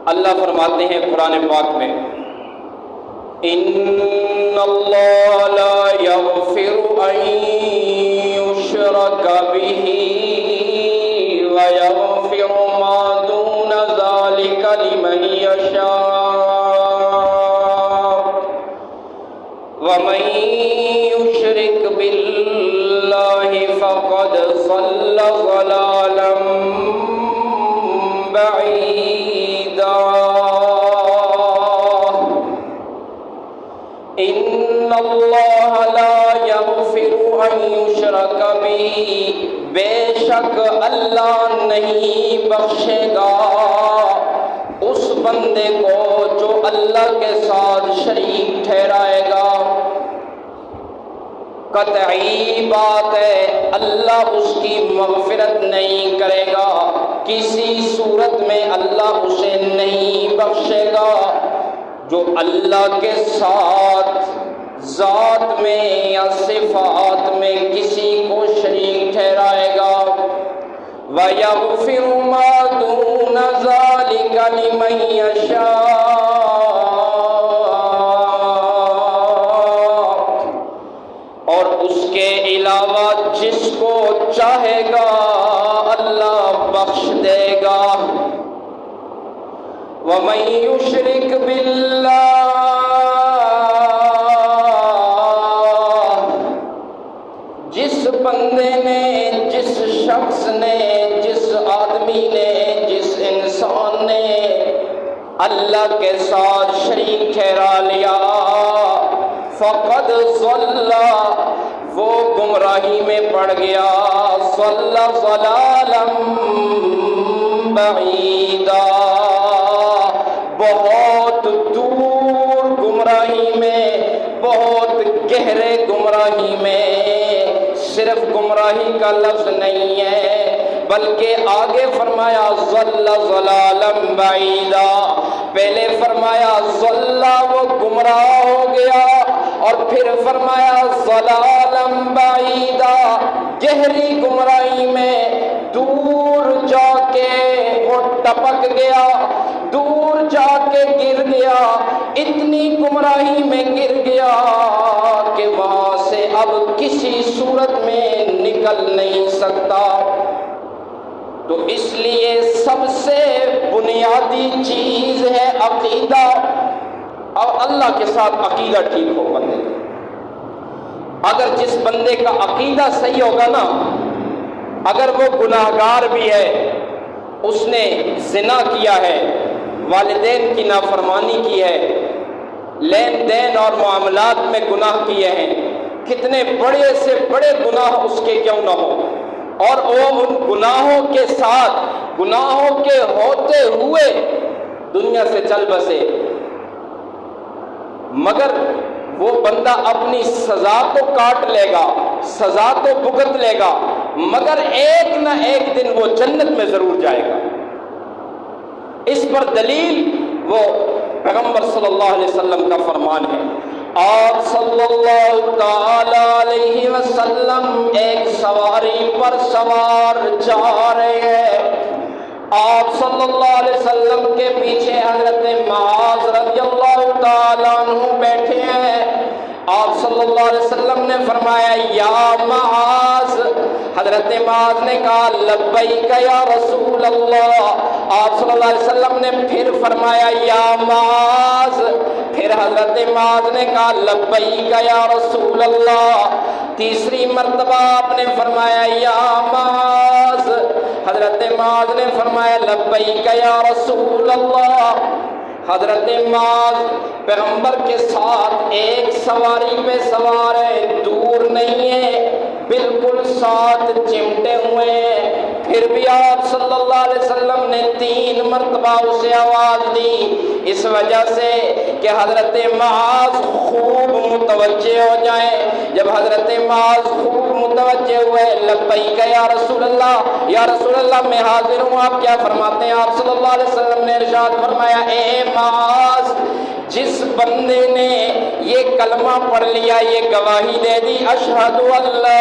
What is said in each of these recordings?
اللہ فرماتے ہیں قرآن پاک میں، ان اللہ لا یغفر ان یشرک بہ ویغفر ما دون ذلک لمن یشاء ومن یشرک باللہ فقد ضل ضلالا بعیدا۔ ان اللہ لا یغفر ان یشرک بہ، بے شک اللہ نہیں بخشے گا اس بندے کو جو اللہ کے ساتھ شریک ٹھہرائے گا۔ قطعی بات ہے، اللہ اس کی مغفرت نہیں کرے گا، کسی صورت میں اللہ اسے نہیں بخشے گا جو اللہ کے ساتھ ذات میں یا صفات میں کسی کو شریک ٹھہرائے گا۔ وَيَغْفِرُ مَا دُونَ ذَلِكَ لِمَن يَشَاءُ، اور اس کے علاوہ جس کو چاہے گا اللہ بخش دے گا۔ وَمَن يُشْرِكْ بِاللَّهِ، جس بندے نے، جس شخص نے، جس آدمی نے، جس انسان نے اللہ کے ساتھ شریک ٹھہرا لیا، فقد ضل، وہ گمراہی میں پڑ گیا، ضل ضلالا بعیدا، بہت دور گمراہی میں، بہت گہرے گمراہی میں۔ صرف گمراہی کا لفظ نہیں ہے بلکہ آگے فرمایا ضل ضلالا بعیدا، پہلے فرمایا ضل، وہ گمراہ ہو گیا، اور پھر فرمایا ضلالا بعیدا، گہری گمراہی میں دور جا کے وہ ٹپک گیا، دور جا کے گر گیا، اتنی گمراہی میں گر گیا کہ وہاں سے اب کسی صورت میں نکل نہیں سکتا۔ تو اس لیے سب سے بنیادی چیز ہے عقیدہ، اور اللہ کے ساتھ عقیدہ ٹھیک ہو بندے کا۔ اگر جس بندے کا عقیدہ صحیح ہوگا نا، اگر وہ گناہگار بھی ہے، اس نے زنا کیا ہے، والدین کی نافرمانی کی ہے، لین دین اور معاملات میں گناہ کیے ہیں، کتنے بڑے سے بڑے گناہ اس کے کیوں نہ ہو، اور وہ ان گناہوں کے ساتھ، گناہوں کے ہوتے ہوئے دنیا سے چل بسے، مگر وہ بندہ اپنی سزا تو کاٹ لے گا، سزا تو بھگت لے گا، مگر ایک نہ ایک دن وہ جنت میں ضرور جائے گا۔ اس پر دلیل وہ پیغمبر صلی اللہ علیہ وسلم کا فرمان ہے۔ آپ صلی اللہ تعالی علیہ وسلم ایک سواری پر سوار جا رہے ہیں، آپ صلی اللہ علیہ وسلم کے پیچھے حضرت معاذ رضی اللہ تعالیٰ عنہ بیٹھے ہیں۔ آپ صلی اللہ علیہ وسلم نے فرمایا یا معاذ، حضرت معاذ نے کہا لبیک یا رسول اللہ، آپ صلی اللہ علیہ وسلم نے پھر فرمایا یا معاذ، پھر حضرت معاذ نے کہا لبیک یا رسول اللہ، تیسری مرتبہ آپ نے فرمایا یا معاذ، حضرت معاذ نے فرمایا لبیک یا رسول اللہ۔ حضرت معاذ پیغمبر کے ساتھ ایک سواری پہ سوار ہے، دور نہیں ہے، بالکل ساتھ چمٹے ہوئے ہیں، پھر بھی آپ صلی اللہ علیہ وسلم نے 3 مرتبہ اسے آواز دی، اس وجہ سے کہ حضرت معاذ خوب متوجہ ہو جائیں۔ جب حضرت معاذ خوب متوجہ ہوئے، لبیک یا رسول اللہ، یا رسول اللہ میں حاضر ہوں، آپ کیا فرماتے ہیں؟ آپ صلی اللہ علیہ وسلم نے ارشاد فرمایا اے معاذ، جس بندے نے یہ کلمہ پڑھ لیا، یہ گواہی دے دی اشہد ان لا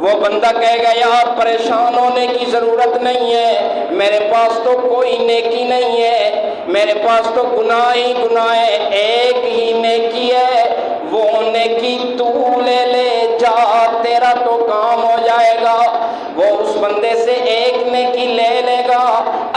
وہ بندہ کہے گا یار پریشان ہونے کی ضرورت نہیں ہے، میرے پاس تو کوئی نیکی نہیں ہے، میرے پاس تو گناہ ہی گناہ ہے، ایک ہی نیکی ہے، وہ نیکی تو لے لے جا، تیرا تو کام ہو جائے گا۔ وہ اس بندے سے ایک نیکی لے لے گا،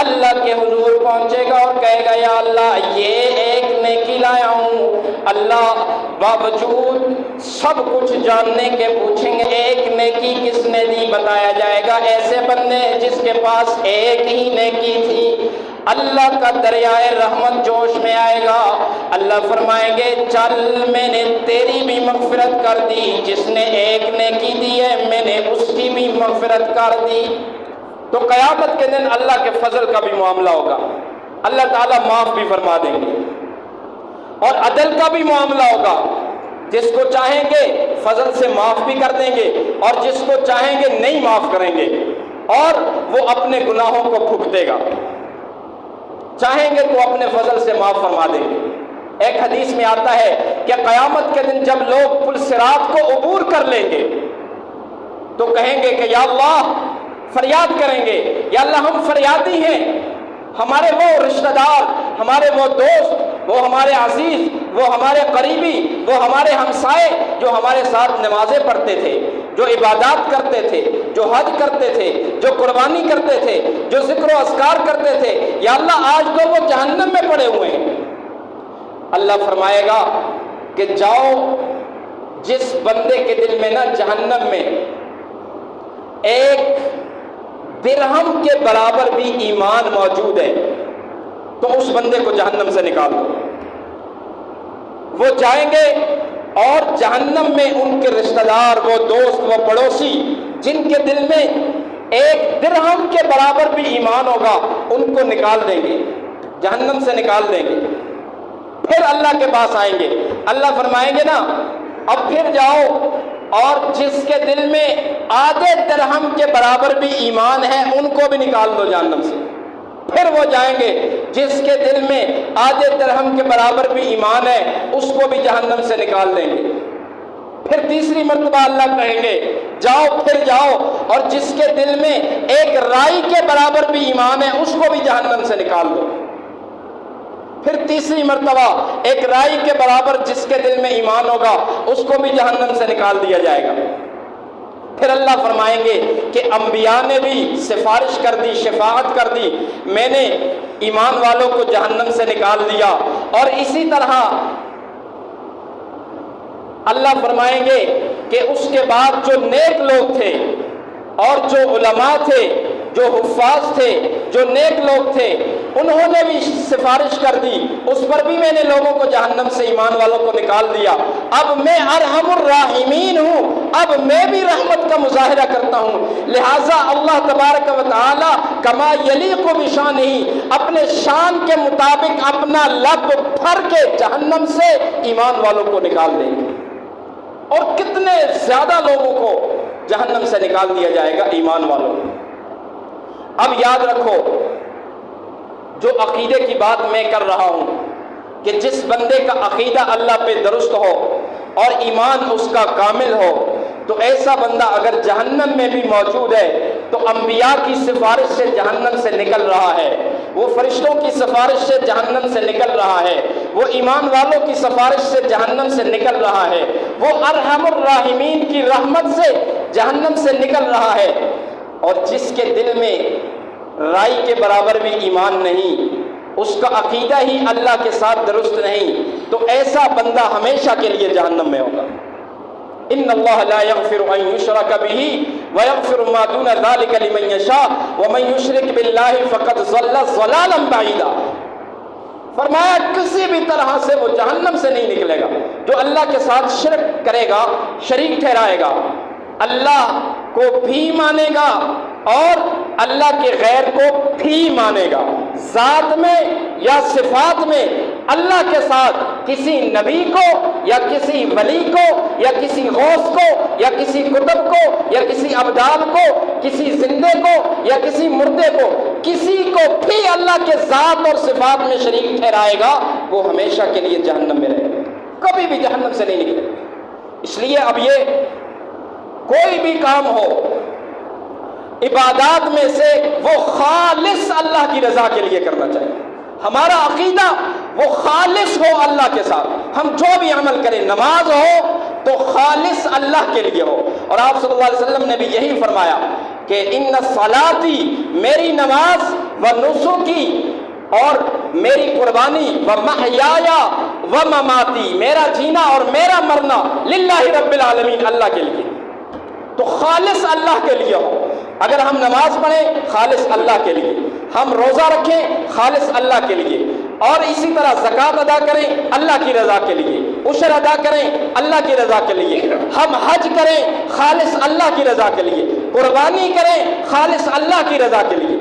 اللہ کے حضور پہنچے گا اور کہے گا یا اللہ یہ ایک نیکی لایا ہوں۔ اللہ باوجود سب کچھ جاننے کے پوچھیں گے ایک نیکی کس نے دی، بتایا جائے گا ایسے بندے جس کے پاس ایک ہی نیکی تھی۔ اللہ کا دریائے رحمت جوش میں آئے گا، اللہ فرمائیں گے چل میں نے تیری بھی مغفرت کر دی، جس نے ایک نیکی دی ہے میں نے اس کی بھی مغفرت کر دی۔ تو قیامت کے دن اللہ کے فضل کا بھی معاملہ ہوگا، اللہ تعالیٰ معاف بھی فرما دیں گے، اور عدل کا بھی معاملہ ہوگا، جس کو چاہیں گے فضل سے معاف بھی کر دیں گے اور جس کو چاہیں گے نہیں معاف کریں گے، اور وہ اپنے گناہوں کو بھگتے گا، چاہیں گے تو اپنے فضل سے معاف فرما دیں گے۔ ایک حدیث میں آتا ہے کہ قیامت کے دن جب لوگ پل صراط کو عبور کر لیں گے تو کہیں گے کہ یا اللہ، فریاد کریں گے یا اللہ ہم فریادی ہیں، ہمارے وہ رشتہ دار، ہمارے وہ دوست، وہ ہمارے عزیز، وہ ہمارے قریبی، وہ ہمارے ہمسائے جو ہمارے ساتھ نمازیں پڑھتے تھے، جو عبادات کرتے تھے، جو حج کرتے تھے، جو قربانی کرتے تھے، جو ذکر و اذکار کرتے تھے، یا اللہ آج تو وہ جہنم میں پڑے ہوئے ہیں۔ اللہ فرمائے گا کہ جاؤ، جس بندے کے دل میں نا جہنم میں ایک درہم کے برابر بھی ایمان موجود ہے تو اس بندے کو جہنم سے نکال دو۔ وہ جائیں گے اور جہنم میں ان کے رشتہ دار، وہ دوست، وہ پڑوسی جن کے دل میں ایک درہم کے برابر بھی ایمان ہوگا ان کو نکال دیں گے، جہنم سے نکال دیں گے۔ پھر اللہ کے پاس آئیں گے، اللہ فرمائیں گے نا اب پھر جاؤ اور جس کے دل میں آدھے درہم کے برابر بھی ایمان ہے ان کو بھی نکال دو جہنم سے۔ پھر وہ جائیں گے جس کے دل میں آدھے درہم کے برابر بھی ایمان ہے اس کو بھی جہنم سے نکال دیں گے۔ پھر تیسری مرتبہ اللہ کہیں گے جاؤ، پھر جاؤ اور جس کے دل میں ایک رائی کے برابر بھی ایمان ہے اس کو بھی جہنم سے نکال دو۔ پھر تیسری مرتبہ ایک رائی کے برابر جس کے دل میں ایمان ہوگا اس کو بھی جہنم سے نکال دیا جائے گا۔ پھر اللہ فرمائیں گے کہ انبیاء نے بھی سفارش کر دی، شفاعت کر دی، میں نے ایمان والوں کو جہنم سے نکال دیا۔ اور اسی طرح اللہ فرمائیں گے کہ اس کے بعد جو نیک لوگ تھے اور جو علماء تھے، جو حفاظ تھے، جو نیک لوگ تھے، انہوں نے بھی سفارش کر دی، اس پر بھی میں نے لوگوں کو جہنم سے، ایمان والوں کو نکال دیا۔ اب میں ارحم الراحمین ہوں، اب میں بھی رحمت کا مظاہرہ کرتا ہوں، لہٰذا اللہ تبارک و تعالی کما یلیق بشانہ اپنے شان کے مطابق اپنا لب بھر کے جہنم سے ایمان والوں کو نکال دیں گے۔ اور کتنے زیادہ لوگوں کو جہنم سے نکال دیا جائے گا، ایمان والوں کو۔ اب یاد رکھو، جو عقیدے کی بات میں کر رہا ہوں کہ جس بندے کا عقیدہ اللہ پہ درست ہو اور ایمان اس کا کامل ہو تو ایسا بندہ اگر جہنم میں بھی موجود ہے تو انبیاء کی سفارش سے جہنم سے نکل رہا ہے، وہ فرشتوں کی سفارش سے جہنم سے نکل رہا ہے، وہ ایمان والوں کی سفارش سے جہنم سے نکل رہا ہے، وہ ارحم الراحمین کی رحمت سے جہنم سے نکل رہا ہے۔ اور جس کے دل میں رائی کے برابر بھی ایمان نہیں، اس کا عقیدہ ہی اللہ کے ساتھ درست نہیں، تو ایسا بندہ ہمیشہ کے لیے جہنم میں ہوگا۔ ان اللہ لا یغفر ان یشرک بہ ویغفر ما دون ذلک لمن یشاء ومن یشرک باللہ فقد ضل ضلالا بعیدا۔ فرمایا کسی بھی طرح سے وہ جہنم سے نہیں نکلے گا جو اللہ کے ساتھ شرک کرے گا، شریک ٹھہرائے گا، اللہ کو بھی مانے گا اور اللہ کے غیر کو بھی مانے گا، ذات میں یا صفات میں اللہ کے ساتھ کسی نبی کو یا کسی ولی کو یا کسی غوث کو یا کسی کتب کو یا کسی ابدال کو، کسی زندے کو یا کسی مردے کو، کسی کو بھی اللہ کے ذات اور صفات میں شریک ٹھہرائے گا وہ ہمیشہ کے لیے جہنم میں رہے گا، کبھی بھی جہنم سے نہیں نکلے گا۔ اس لیے اب یہ کوئی بھی کام ہو عبادات میں سے وہ خالص اللہ کی رضا کے لیے کرنا چاہیے. ہمارا عقیدہ وہ خالص ہو اللہ کے ساتھ. ہم جو بھی عمل کریں، نماز ہو تو خالص اللہ کے لیے ہو. اور آپ صلی اللہ علیہ وسلم نے بھی یہی فرمایا کہ ان صلاتی، میری نماز، و نسکی، اور میری قربانی، و محیایا و مماتی، میرا جینا اور میرا مرنا، للہ رب العالمین، اللہ کے لیے. تو خالص اللہ کے لیے ہو. اگر ہم نماز پڑھیں خالص اللہ کے لیے، ہم روزہ رکھیں خالص اللہ کے لیے، اور اسی طرح زکوٰۃ ادا کریں اللہ کی رضا کے لیے، عشر ادا کریں اللہ کی رضا کے لیے، ہم حج کریں خالص اللہ کی رضا کے لیے، قربانی کریں خالص اللہ کی رضا کے لیے.